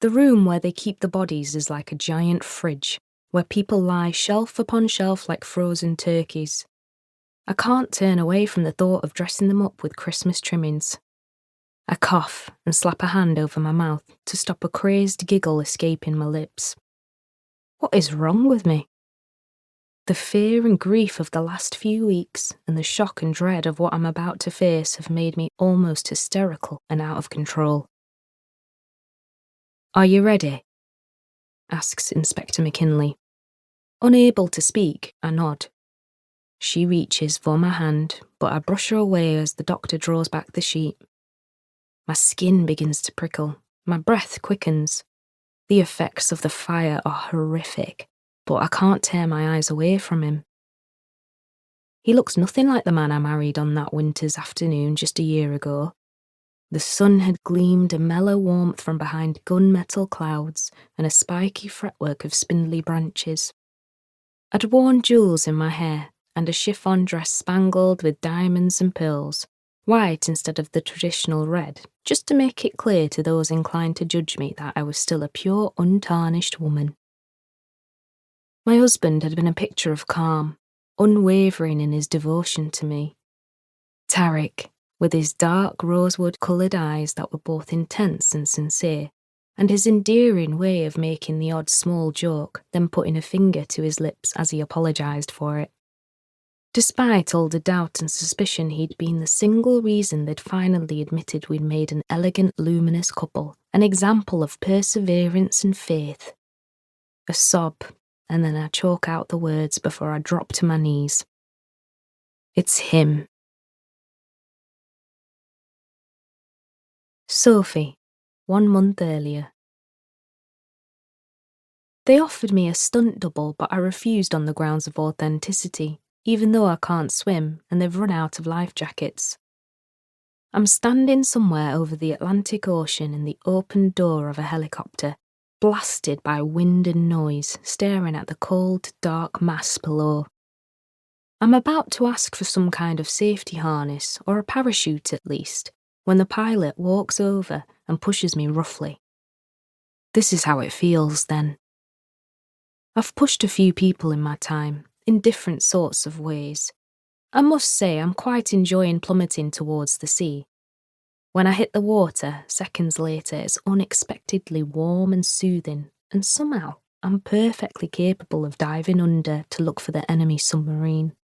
The room where they keep the bodies is like a giant fridge, where people lie shelf upon shelf like frozen turkeys. I can't turn away from the thought of dressing them up with Christmas trimmings. I cough and slap a hand over my mouth to stop a crazed giggle escaping my lips. What is wrong with me? The fear and grief of the last few weeks and the shock and dread of what I'm about to face have made me almost hysterical and out of control. "Are you ready?" asks Inspector McKinley. Unable to speak, I nod. She reaches for my hand, but I brush her away as the doctor draws back the sheet. My skin begins to prickle, my breath quickens. The effects of the fire are horrific, but I can't tear my eyes away from him. He looks nothing like the man I married on that winter's afternoon just a year ago. The sun had gleamed a mellow warmth from behind gunmetal clouds and a spiky fretwork of spindly branches. I'd worn jewels in my hair and a chiffon dress spangled with diamonds and pearls, white instead of the traditional red, just to make it clear to those inclined to judge me that I was still a pure, untarnished woman. My husband had been a picture of calm, unwavering in his devotion to me. Tariq, with his dark rosewood-coloured eyes that were both intense and sincere, and his endearing way of making the odd small joke, then putting a finger to his lips as he apologised for it. Despite all the doubt and suspicion, he'd been the single reason they'd finally admitted we'd made an elegant, luminous couple, an example of perseverance and faith. A sob, and then I choke out the words before I drop to my knees. It's him. Sophie, 1 month earlier. They offered me a stunt double, but I refused on the grounds of authenticity, even though I can't swim and they've run out of life jackets. I'm standing somewhere over the Atlantic Ocean in the open door of a helicopter, blasted by wind and noise, staring at the cold, dark mass below. I'm about to ask for some kind of safety harness, or a parachute at least, when the pilot walks over and pushes me roughly. This is how it feels then. I've pushed a few people in my time, in different sorts of ways. I must say I'm quite enjoying plummeting towards the sea. When I hit the water, seconds later, it's unexpectedly warm and soothing, and somehow I'm perfectly capable of diving under to look for the enemy submarine.